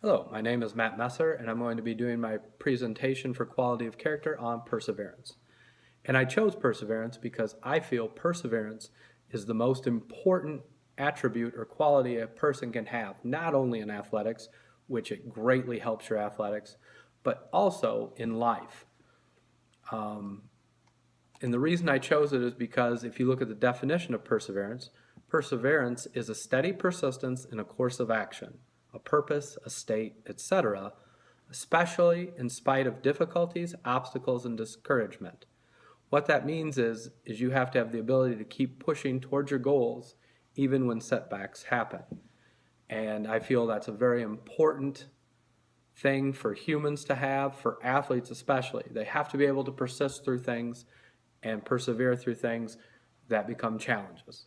Hello, my name is Matt Messer, and I'm going to be doing my presentation for quality of character on perseverance. And I chose perseverance because I feel perseverance is the most important attribute or quality a person can have, not only in athletics, which it greatly helps your athletics, but also in life. And the reason I chose it is because if you look at the definition of perseverance, perseverance is a steady persistence in a course of action, a purpose, a state, etc., especially in spite of difficulties, obstacles, and discouragement. What that means is you have to have the ability to keep pushing towards your goals even when setbacks happen. And I feel that's a very important thing for humans to have, for athletes especially. They have to be able to persist through things and persevere through things that become challenges.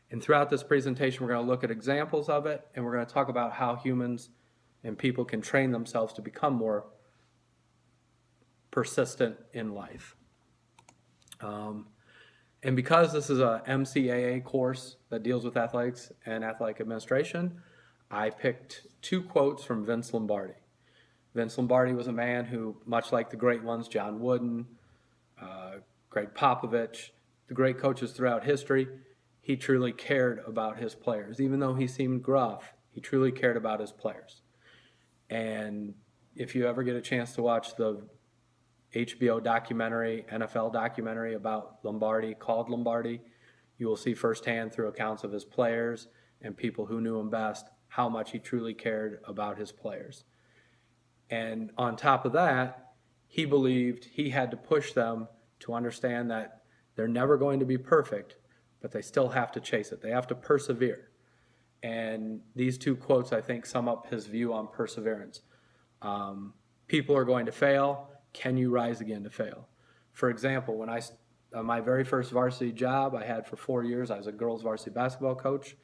And throughout this presentation, we're going to look at examples of it, and we're going to talk about how humans and people can train themselves to become more persistent in life. And because this is a MCAA course that deals with athletics and athletic administration, I picked two quotes from Vince Lombardi. Vince Lombardi was a man who, much like the great ones, John Wooden, Greg Popovich, the great coaches throughout history, he truly cared about his players. Even though he seemed gruff, he truly cared about his players. And if you ever get a chance to watch the HBO documentary, NFL documentary about Lombardi, called Lombardi, you will see firsthand through accounts of his players and people who knew him best how much he truly cared about his players. And on top of that, he believed he had to push them to understand that they're never going to be perfect, but they still have to chase it. They have to persevere. And these two quotes, I think, sum up his view on perseverance. People are going to fail. Can you rise again to fail? For example, when my very first varsity job I had for 4 years, I was a girls varsity basketball coach.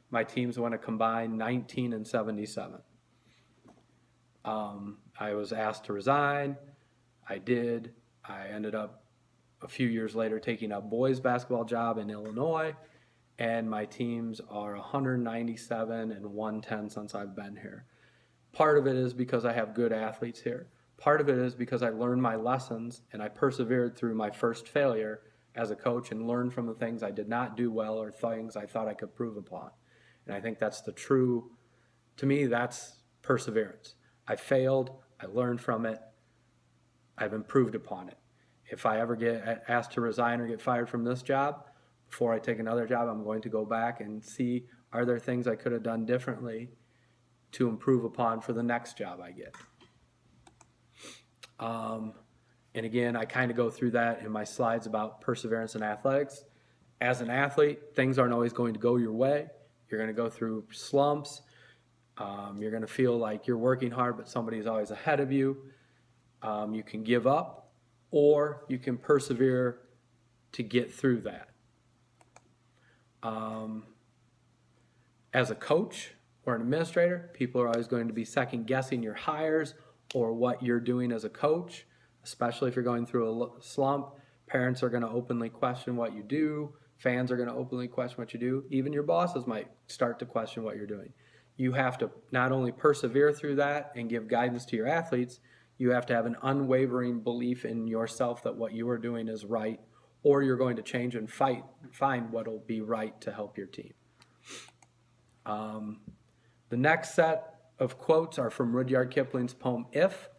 My teams went a combined 19-77. I was asked to resign. I did. I ended up a few years later taking a boys basketball job in Illinois, and my teams are 197 and 110 since I've been here. Part of it is because I have good athletes here. Part of it is because I learned my lessons and I persevered through my first failure as a coach and learned from the things I did not do well or things I thought I could improve upon. And I think that's to me, that's perseverance. I failed, I learned from it, I've improved upon it. If I ever get asked to resign or get fired from this job, before I take another job, I'm going to go back and see, are there things I could have done differently to improve upon for the next job I get. And again, I kind of go through that in my slides about perseverance in athletics. As an athlete, things aren't always going to go your way. You're going to go through slumps. You're going to feel like you're working hard, but somebody's always ahead of you. You can give up, or you can persevere to get through that. As a coach or an administrator, people are always going to be second guessing your hires or what you're doing as a coach, especially if you're going through a slump. Parents are going to openly question what you do. Fans are going to openly question what you do. Even your bosses might start to question what you're doing. You have to not only persevere through that and give guidance to your athletes, you have to have an unwavering belief in yourself that what you are doing is right, or you're going to change and find what will be right to help your team. The next set of quotes are from Rudyard Kipling's poem If,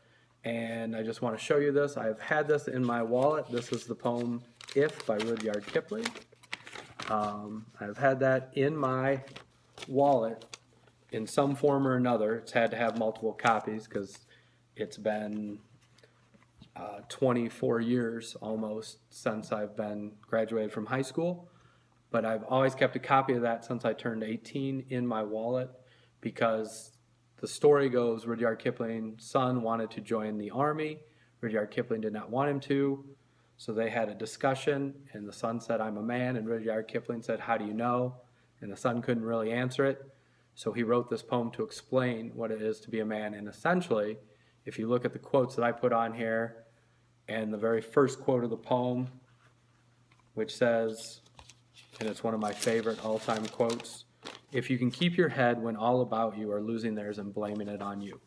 and I just want to show you this. I've had this in my wallet. This is the poem If by Rudyard Kipling. I've had that in my wallet in some form or another. It's had to have multiple copies because it's been 24 years almost since I've been graduated from high school. But I've always kept a copy of that since I turned 18 in my wallet, because the story goes Rudyard Kipling's son wanted to join the army. Rudyard Kipling did not want him to, so they had a discussion, and the son said, "I'm a man," and Rudyard Kipling said, "How do you know?" And the son couldn't really answer it, so he wrote this poem to explain what it is to be a man. And essentially, if you look at the quotes that I put on here, and the very first quote of the poem, which says, and it's one of my favorite all-time quotes, if you can keep your head when all about you are losing theirs and blaming it on you.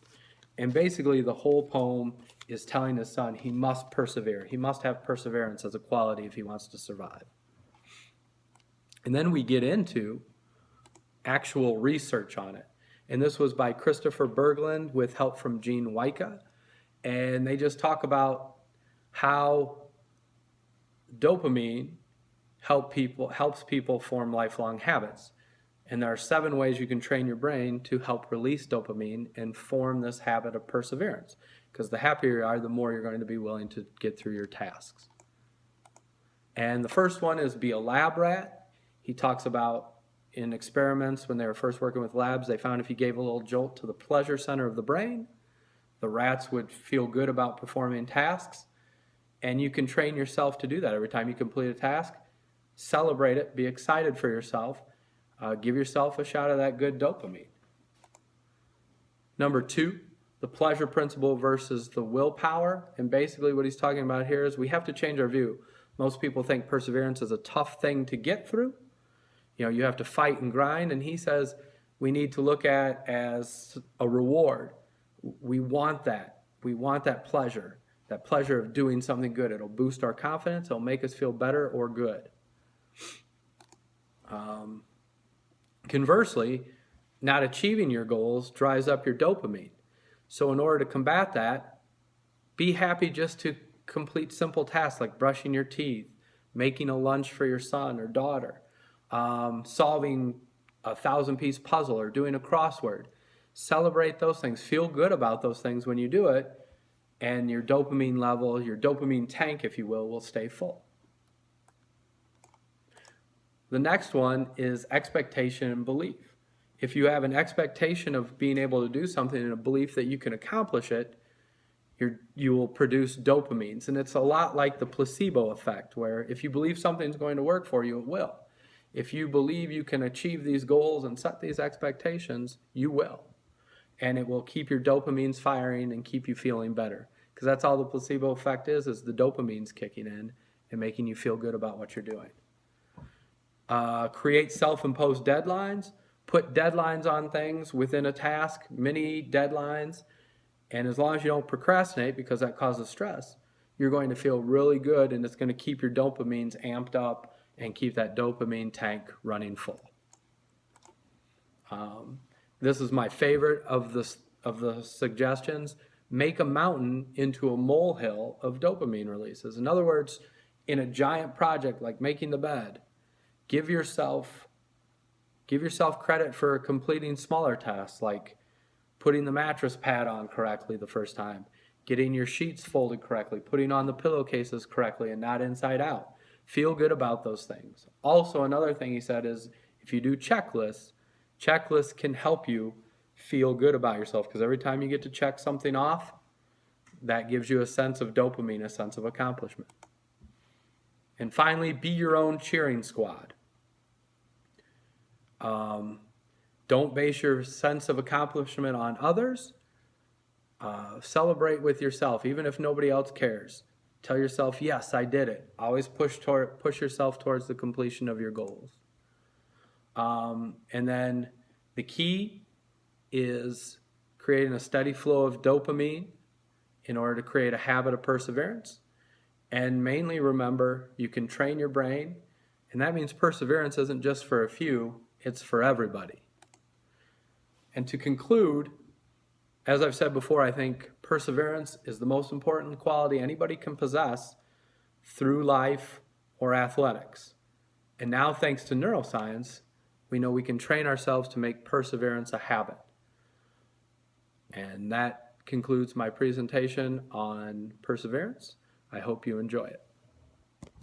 And basically the whole poem is telling his son he must persevere. He must have perseverance as a quality if he wants to survive. And then we get into actual research on it. And this was by Christopher Berglund with help from Gene Wyka. And they just talk about how dopamine helps people form lifelong habits. And there are 7 ways you can train your brain to help release dopamine and form this habit of perseverance. Because the happier you are, the more you're going to be willing to get through your tasks. And the first one is be a lab rat. He talks about in experiments when they were first working with labs, they found if you gave a little jolt to the pleasure center of the brain, the rats would feel good about performing tasks. And you can train yourself to do that every time you complete a task. Celebrate it, be excited for yourself. Give yourself a shot of that good dopamine. Number 2, the pleasure principle versus the willpower. And basically what he's talking about here is we have to change our view. Most people think perseverance is a tough thing to get through. You know, you have to fight and grind. And he says we need to look at as a reward. We want that. We want that pleasure of doing something good. It'll boost our confidence. It'll make us feel better or good. Conversely, not achieving your goals drives up your dopamine. So in order to combat that, be happy just to complete simple tasks like brushing your teeth, making a lunch for your son or daughter, solving a 1,000-piece puzzle or doing a crossword. Celebrate those things. Feel good about those things when you do it, and your dopamine level, your dopamine tank, if you will stay full. The next one is expectation and belief. If you have an expectation of being able to do something and a belief that you can accomplish it, you will produce dopamines. And it's a lot like the placebo effect, where if you believe something's going to work for you, it will. If you believe you can achieve these goals and set these expectations, you will. And it will keep your dopamines firing and keep you feeling better. Because that's all the placebo effect is the dopamines kicking in and making you feel good about what you're doing. Create self-imposed deadlines. Put deadlines on things within a task, mini deadlines. And as long as you don't procrastinate, because that causes stress, you're going to feel really good, and it's going to keep your dopamines amped up and keep that dopamine tank running full. This is my favorite of the suggestions. Make a mountain into a molehill of dopamine releases. In other words, in a giant project like making the bed, give yourself credit for completing smaller tasks like putting the mattress pad on correctly the first time, getting your sheets folded correctly, putting on the pillowcases correctly and not inside out. Feel good about those things. Also, another thing he said is if you do checklists can help you feel good about yourself, because every time you get to check something off, that gives you a sense of dopamine, a sense of accomplishment. And finally, be your own cheering squad. Don't base your sense of accomplishment on others. Celebrate with yourself, even if nobody else cares. Tell yourself, yes, I did it. Always push yourself towards the completion of your goals. And then the key is creating a steady flow of dopamine in order to create a habit of perseverance. And mainly remember, you can train your brain, and that means perseverance isn't just for a few, it's for everybody. And to conclude, as I've said before, I think perseverance is the most important quality anybody can possess through life or athletics. And now, thanks to neuroscience, we know we can train ourselves to make perseverance a habit. And that concludes my presentation on perseverance. I hope you enjoy it.